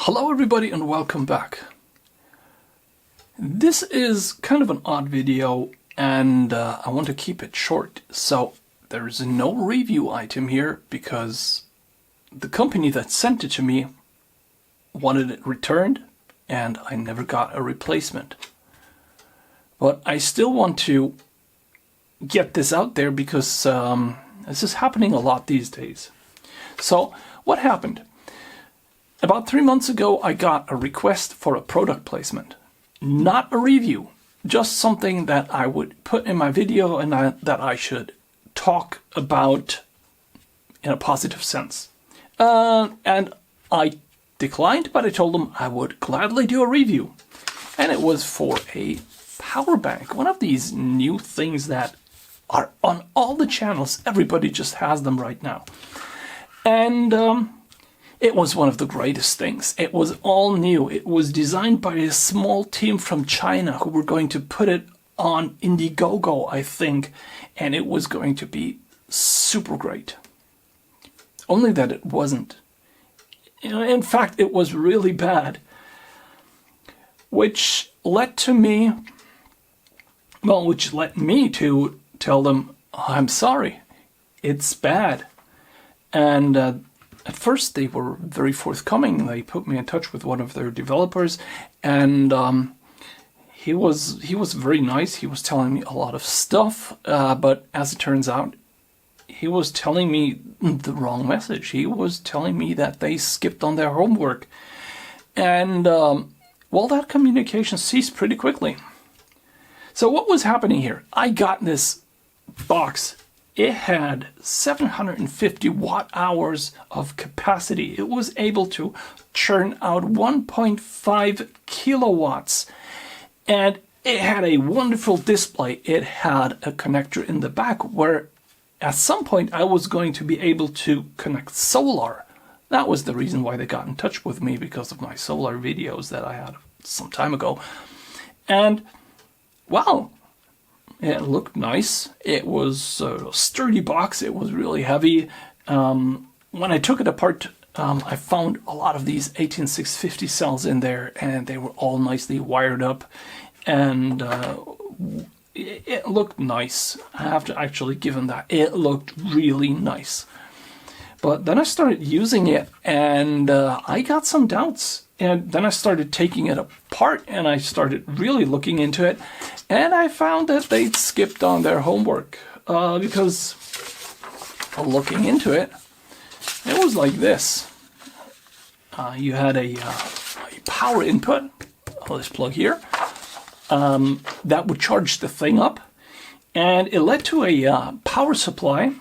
Hello everybody and welcome back. This is kind of an odd video and I want to keep it short. So there's no review item here because the company that sent it to me wanted it returned and I never got a replacement. But I still want to get this out there because this is happening a lot these days. So what happened? About 3 months ago, I got a request for a product placement. Not a review, just something that I would put in my video and that I should talk about in a positive sense. And I declined, but I told them I would gladly do a review. And it was for a power bank, one of these new things that are on all the channels. Everybody just has them right now. And it was one of the greatest things. It was all new. It was designed by a small team from China who were going to put it on Indiegogo, I think, and it was going to be super great. Only that it wasn't. In fact, it was really bad, which led me to tell them, I'm sorry, it's bad. And at first, they were very forthcoming. They put me in touch with one of their developers, and he was very nice. He was telling me a lot of stuff, but as it turns out, he was telling me the wrong message. He was telling me that they skipped on their homework, and well, that communication ceased pretty quickly. So what was happening here? I got this box. It had 750 watt-hours of capacity. It was able to churn out 1.5 kilowatts. And it had a wonderful display. It had a connector in the back where at some point I was going to be able to connect solar. That was the reason why they got in touch with me, because of my solar videos that I had some time ago. And, well, it looked nice. It was a sturdy box. It was really heavy. When I took it apart, I found a lot of these 18650 cells in there, and they were all nicely wired up. And it looked nice. I have to actually give them that. It looked really nice. But then I started using it, and I got some doubts. And then I started taking it apart, and I started really looking into it. And I found that they'd skipped on their homework, because looking into it, it was like this. You had a power input, this plug here, that would charge the thing up. And it led to a power supply.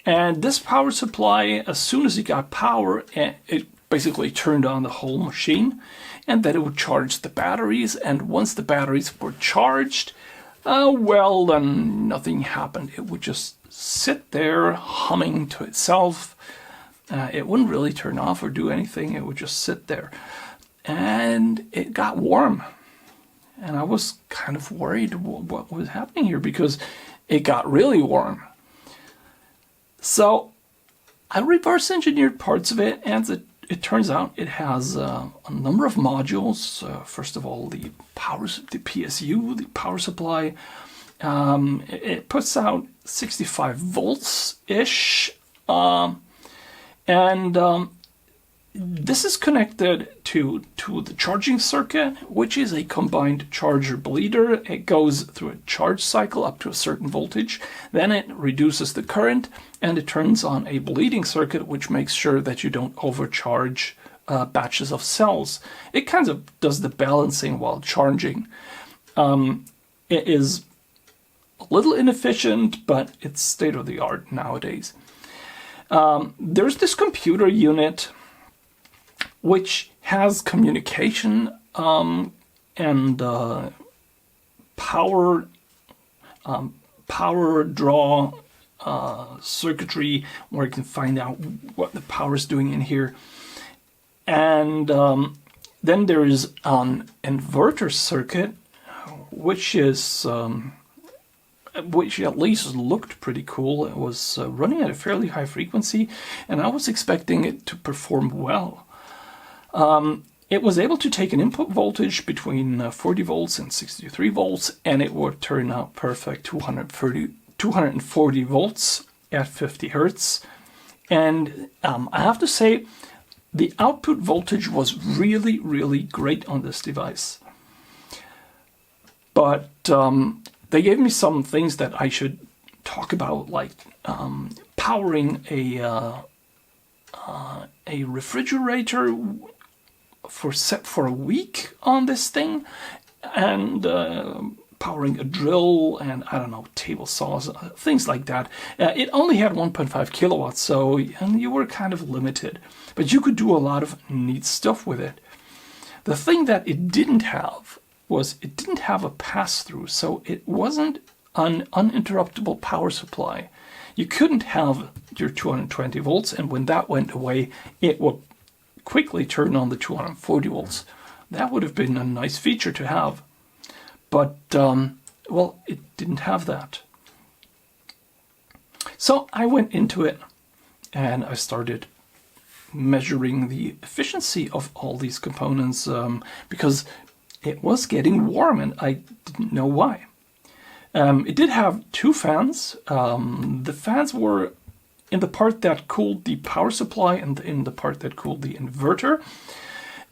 And this power supply, as soon as it got power, it basically turned on the whole machine, and then it would charge the batteries, and once the batteries were charged, well, then nothing happened. It would just sit there humming to itself. It wouldn't really turn off or do anything. It would just sit there. And it got warm. And I was kind of worried what was happening here, because it got really warm. So I reverse engineered parts of it, and it turns out it has a number of modules. First of all, the PSU, the power supply. It puts out 65 volts-ish. This is connected to the charging circuit, which is a combined charger bleeder. It goes through a charge cycle up to a certain voltage. Then it reduces the current, and it turns on a bleeding circuit, which makes sure that you don't overcharge batches of cells. It kind of does the balancing while charging. It is a little inefficient, but it's state-of-the-art nowadays. There's this computer unit which has communication and power draw circuitry, where you can find out what the power is doing in here. And then there is an inverter circuit, which at least looked pretty cool. It was running at a fairly high frequency, and I was expecting it to perform well. It was able to take an input voltage between 40 volts and 63 volts, and it would turn out perfect 240 volts at 50 hertz. And I have to say, the output voltage was really, really great on this device. But they gave me some things that I should talk about, like powering a refrigerator for a week on this thing, and powering a drill, and I don't know, table saws, things like that. It only had 1.5 kilowatts, so you were kind of limited, but you could do a lot of neat stuff with it. The thing that it didn't have was it didn't have a pass-through, so it wasn't an uninterruptible power supply. You couldn't have your 220 volts, and when that went away, it would quickly turn on the 240 volts. That would have been a nice feature to have. But, well, it didn't have that. So I went into it and I started measuring the efficiency of all these components because it was getting warm and I didn't know why. It did have two fans. The fans were in the part that cooled the power supply and in the part that cooled the inverter.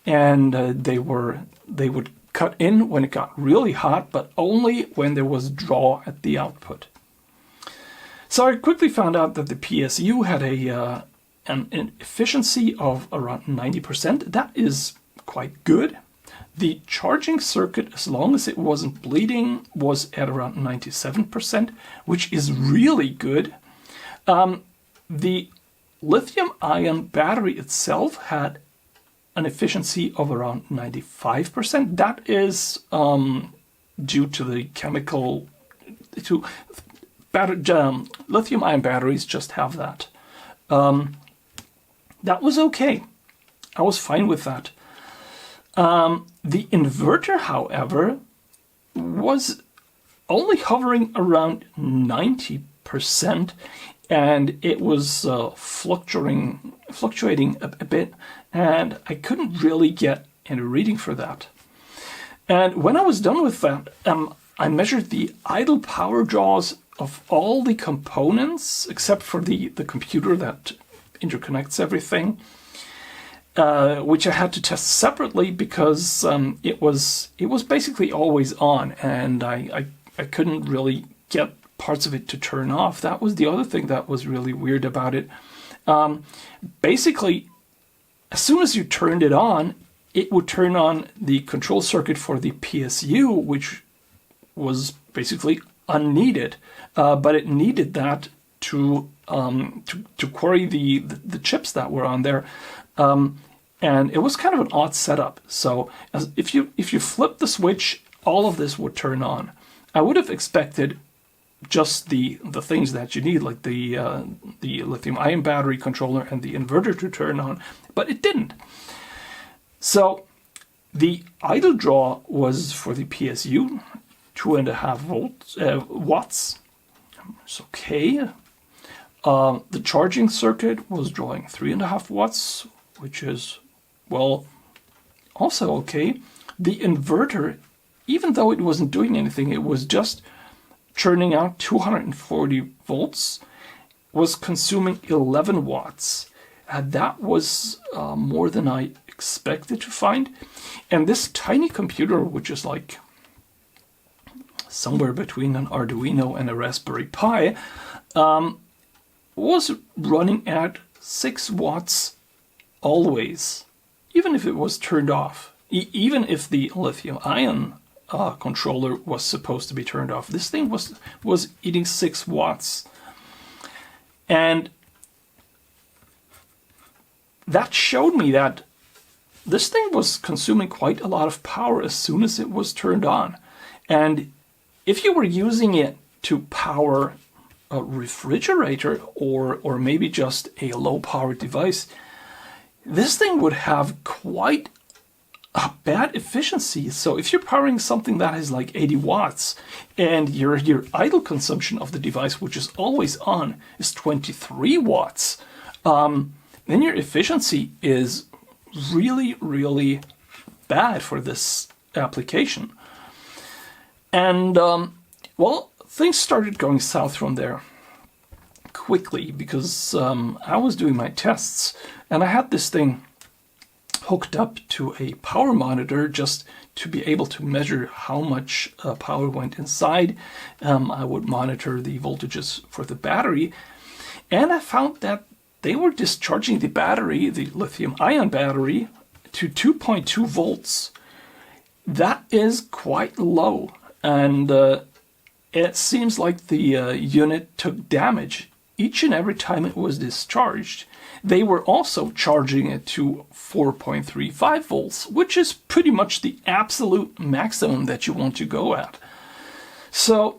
And they would cut in when it got really hot, but only when there was draw at the output. So I quickly found out that the PSU had an efficiency of around 90%. That is quite good. The charging circuit, as long as it wasn't bleeding, was at around 97%, which is really good. The lithium-ion battery itself had an efficiency of around 95%. That is due to the chemical, lithium-ion batteries just have that. That was okay. I was fine with that. The inverter, however, was only hovering around 90%, and it was fluctuating a bit, and I couldn't really get any reading for that. And when I was done with that, I measured the idle power draws of all the components, except for the computer that interconnects everything, which I had to test separately because it was basically always on, and I couldn't really get parts of it to turn off. That was the other thing that was really weird about it. Basically, as soon as you turned it on, it would turn on the control circuit for the PSU, which was basically unneeded, but it needed that to query the chips that were on there. And it was kind of an odd setup. So if you flip the switch, all of this would turn on. I would have expected just the things that you need, like the lithium-ion battery controller and the inverter to turn on, but it didn't. So the idle draw was for the PSU 2.5 watts. It's okay. The charging circuit was drawing 3.5 watts, which is, well, also okay. The inverter, even though it wasn't doing anything, it was just churning out 240 volts, was consuming 11 watts. That was more than I expected to find. And this tiny computer, which is like somewhere between an Arduino and a Raspberry Pi, was running at 6 watts always, even if it was turned off. Even if the lithium-ion controller was supposed to be turned off, this thing was eating 6 watts. And that showed me that this thing was consuming quite a lot of power as soon as it was turned on. And if you were using it to power a refrigerator or maybe just a low-power device, this thing would have quite a bad efficiency. So if you're powering something that is like 80 watts and your idle consumption of the device, which is always on, is 23 watts, then your efficiency is really, really bad for this application. And, well, things started going south from there quickly because I was doing my tests and I had this thing hooked up to a power monitor just to be able to measure how much power went inside. I would monitor the voltages for the battery, and I found that they were discharging the battery, the lithium-ion battery, to 2.2 volts. That is quite low, and it seems like the unit took damage each and every time it was discharged. They were also charging it to 4.35 volts, which is pretty much the absolute maximum that you want to go at. So,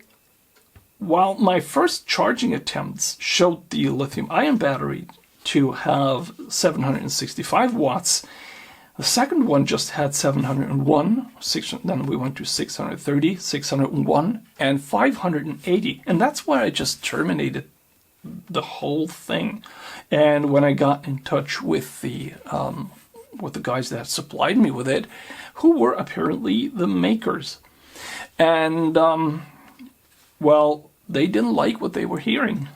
while my first charging attempts showed the lithium-ion battery to have 765 watts, the second one just had 701, then we went to 630, 601, and 580. And that's why I just terminated the whole thing. And when I got in touch with the guys that supplied me with it, who were apparently the makers, and well, they didn't like what they were hearing,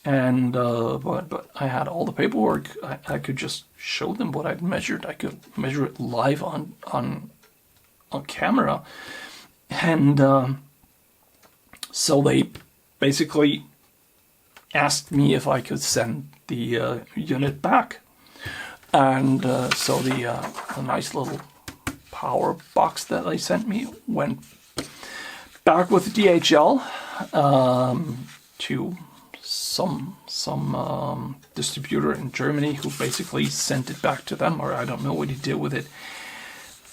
and but I had all the paperwork. I could just show them what I'd measured. I could measure it live on camera, and so they basically asked me if I could send the unit back, and so the nice little power box that they sent me went back with DHL to some distributor in Germany who basically sent it back to them, or I don't know what he did with it.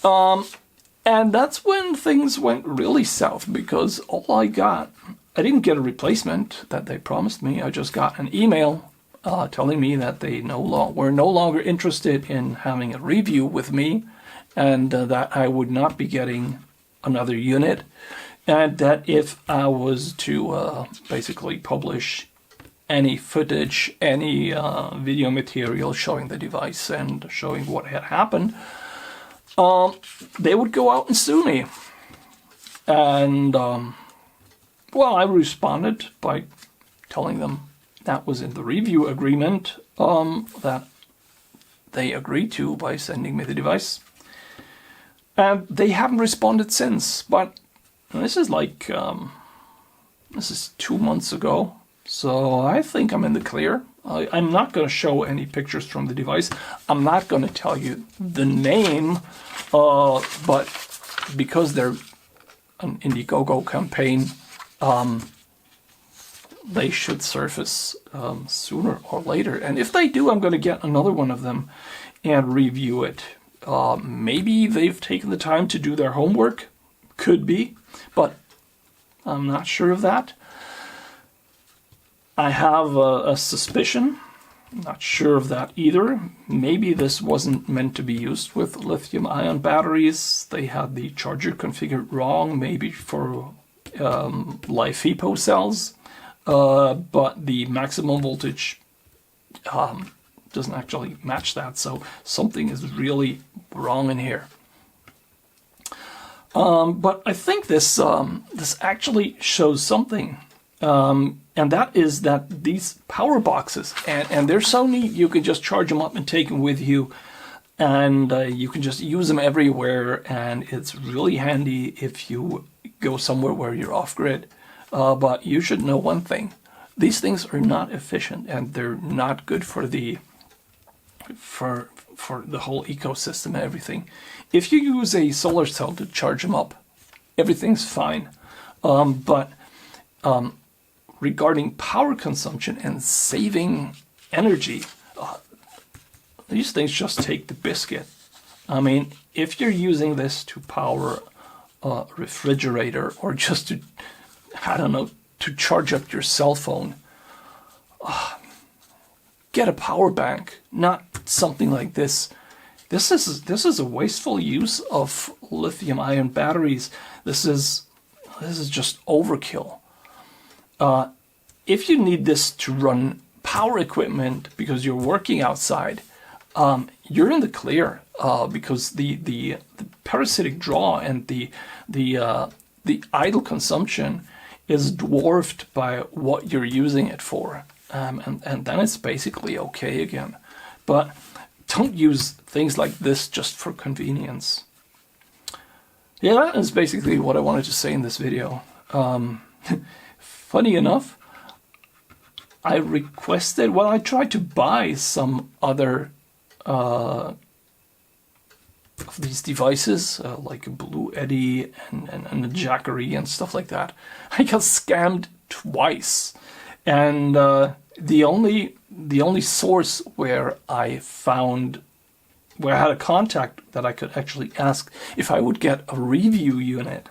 And that's when things went really south, because all I didn't get a replacement that they promised me. I just got an email telling me that they were no longer interested in having a review with me, and that I would not be getting another unit, and that if I was to basically publish any footage, any video material showing the device and showing what had happened, they would go out and sue me. And well, I responded by telling them that was in the review agreement that they agreed to by sending me the device. And they haven't responded since, but this is like, this is 2 months ago, so I think I'm in the clear. I'm not going to show any pictures from the device. I'm not going to tell you the name, but because they're an Indiegogo campaign, they should surface sooner or later. And if they do, I'm going to get another one of them and review it. Maybe they've taken the time to do their homework. Could be, but I'm not sure of that. I have a suspicion. Not sure of that either. Maybe this wasn't meant to be used with lithium-ion batteries. They had the charger configured wrong, maybe for LiFePO cells, but the maximum voltage doesn't actually match that, so something is really wrong in here. But I think this actually shows something, and that is that these power boxes, and they're so neat, you can just charge them up and take them with you, and you can just use them everywhere, and it's really handy if you go somewhere where you're off-grid. But you should know one thing: these things are not efficient, and they're not good for the whole ecosystem and everything. If you use a solar cell to charge them up, everything's fine. But regarding power consumption and saving energy, these things just take the biscuit. I mean, if you're using this to power a refrigerator, or just to, I don't know, to charge up your cell phone, get a power bank, not something like this. This is a wasteful use of lithium-ion batteries. This is just overkill. If you need this to run power equipment because you're working outside, you're in the clear, because the parasitic draw and the idle consumption is dwarfed by what you're using it for, and then it's basically okay again. But don't use things like this just for convenience. Yeah, that is basically what I wanted to say in this video. Funny enough, I tried to buy some other of these devices, like a Blue Eddy and a Jackery and stuff like that. I got scammed twice, and the only source where I had a contact that I could actually ask if I would get a review unit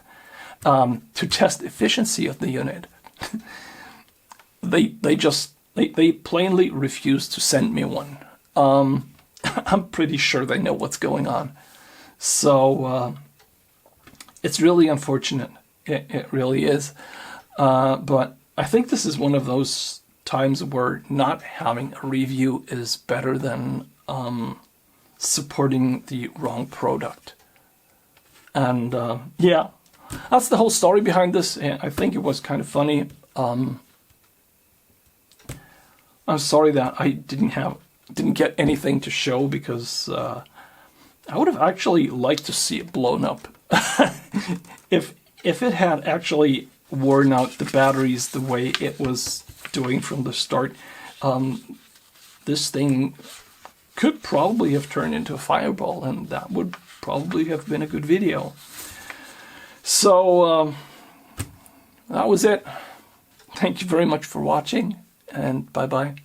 to test efficiency of the unit. They plainly refused to send me one. I'm pretty sure they know what's going on. So it's really unfortunate. It really is. But I think this is one of those times where not having a review is better than supporting the wrong product. And yeah, that's the whole story behind this. I think it was kind of funny. I'm sorry that I didn't get anything to show, because I would have actually liked to see it blown up. If it had actually worn out the batteries the way it was doing from the start, this thing could probably have turned into a fireball, and that would probably have been a good video. So that was it. Thank you very much for watching, and bye-bye.